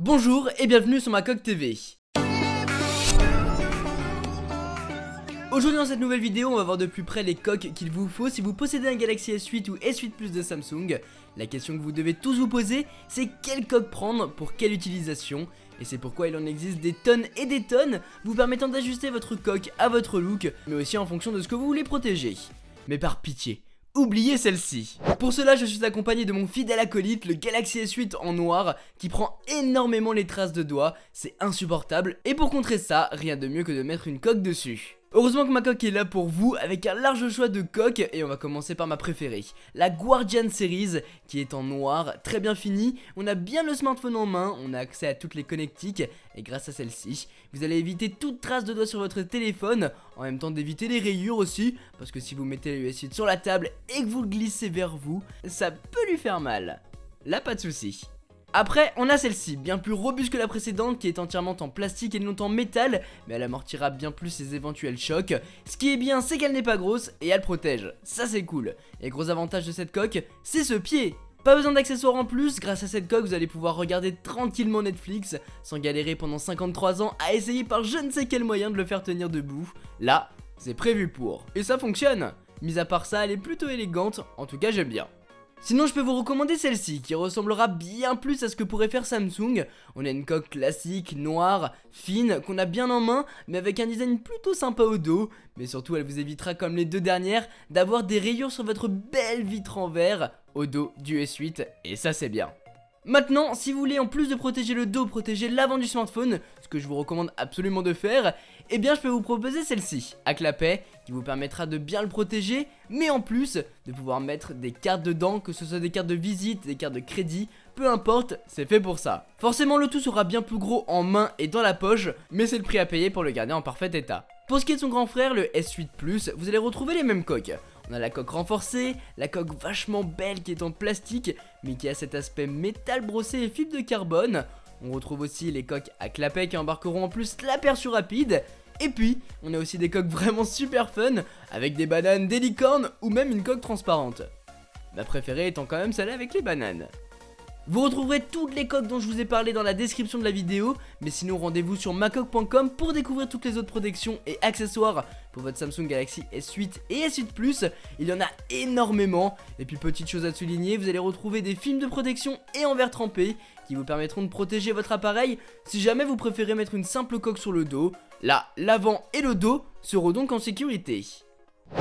Bonjour et bienvenue sur Macoq TV. Aujourd'hui dans cette nouvelle vidéo on va voir de plus près les coques qu'il vous faut si vous possédez un Galaxy S8 ou S8 Plus de Samsung. La question que vous devez tous vous poser, c'est quelle coque prendre pour quelle utilisation. Et c'est pourquoi il en existe des tonnes et des tonnes, vous permettant d'ajuster votre coque à votre look, mais aussi en fonction de ce que vous voulez protéger. Mais par pitié, oubliez celle-ci. Pour cela je suis accompagné de mon fidèle acolyte, le Galaxy S8 en noir, qui prend énormément les traces de doigts, c'est insupportable, et pour contrer ça, rien de mieux que de mettre une coque dessus. Heureusement que Macoq est là pour vous avec un large choix de coques et on va commencer par ma préférée, la Guardian Series qui est en noir, très bien finie, on a bien le smartphone en main, on a accès à toutes les connectiques et grâce à celle-ci, vous allez éviter toute trace de doigt sur votre téléphone, en même temps d'éviter les rayures aussi, parce que si vous mettez le S8 sur la table et que vous le glissez vers vous, ça peut lui faire mal. Là pas de souci. Après, on a celle-ci, bien plus robuste que la précédente qui est entièrement en plastique et non en métal, mais elle amortira bien plus ses éventuels chocs. Ce qui est bien, c'est qu'elle n'est pas grosse et elle protège, ça c'est cool. Et gros avantage de cette coque, c'est ce pied. Pas besoin d'accessoires en plus, grâce à cette coque vous allez pouvoir regarder tranquillement Netflix, sans galérer pendant 53 ans à essayer par je ne sais quel moyen de le faire tenir debout. Là, c'est prévu pour. Et ça fonctionne. Mis à part ça, elle est plutôt élégante, en tout cas j'aime bien. Sinon je peux vous recommander celle-ci qui ressemblera bien plus à ce que pourrait faire Samsung. On a une coque classique, noire, fine, qu'on a bien en main, mais avec un design plutôt sympa au dos. Mais surtout elle vous évitera, comme les deux dernières, d'avoir des rayures sur votre belle vitre en verre au dos du S8, et ça c'est bien. Maintenant, si vous voulez en plus de protéger le dos, protéger l'avant du smartphone, ce que je vous recommande absolument de faire, eh bien je peux vous proposer celle-ci, à clapet, qui vous permettra de bien le protéger, mais en plus de pouvoir mettre des cartes dedans, que ce soit des cartes de visite, des cartes de crédit, peu importe, c'est fait pour ça. Forcément le tout sera bien plus gros en main et dans la poche, mais c'est le prix à payer pour le garder en parfait état. Pour ce qui est de son grand frère, le S8 Plus, vous allez retrouver les mêmes coques. On a la coque renforcée, la coque vachement belle qui est en plastique, mais qui a cet aspect métal brossé et fibre de carbone. On retrouve aussi les coques à clapet qui embarqueront en plus l'aperçu rapide. Et puis, on a aussi des coques vraiment super fun, avec des bananes, des licornes ou même une coque transparente. Ma préférée étant quand même celle avec les bananes. Vous retrouverez toutes les coques dont je vous ai parlé dans la description de la vidéo, mais sinon rendez-vous sur macoq.com pour découvrir toutes les autres protections et accessoires pour votre Samsung Galaxy S8 et S8 Plus. Il y en a énormément, et puis petite chose à souligner, vous allez retrouver des films de protection et en verre trempé qui vous permettront de protéger votre appareil si jamais vous préférez mettre une simple coque sur le dos. Là, l'avant et le dos seront donc en sécurité.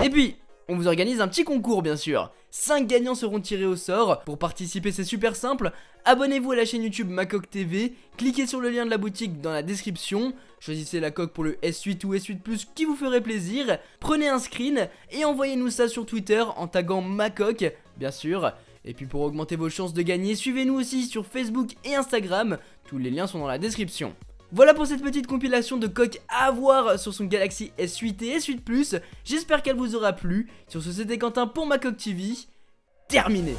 Et puis, on vous organise un petit concours bien sûr. 5 gagnants seront tirés au sort. Pour participer c'est super simple, abonnez-vous à la chaîne YouTube Macoq TV, cliquez sur le lien de la boutique dans la description, choisissez la coque pour le S8 ou S8 Plus qui vous ferait plaisir, prenez un screen et envoyez-nous ça sur Twitter en taguant Macoq bien sûr. Et puis pour augmenter vos chances de gagner, suivez-nous aussi sur Facebook et Instagram, tous les liens sont dans la description. Voilà pour cette petite compilation de coques à avoir sur son Galaxy S8 et S8 Plus. J'espère qu'elle vous aura plu. Sur ce, c'était Quentin pour Macoq TV. Terminé.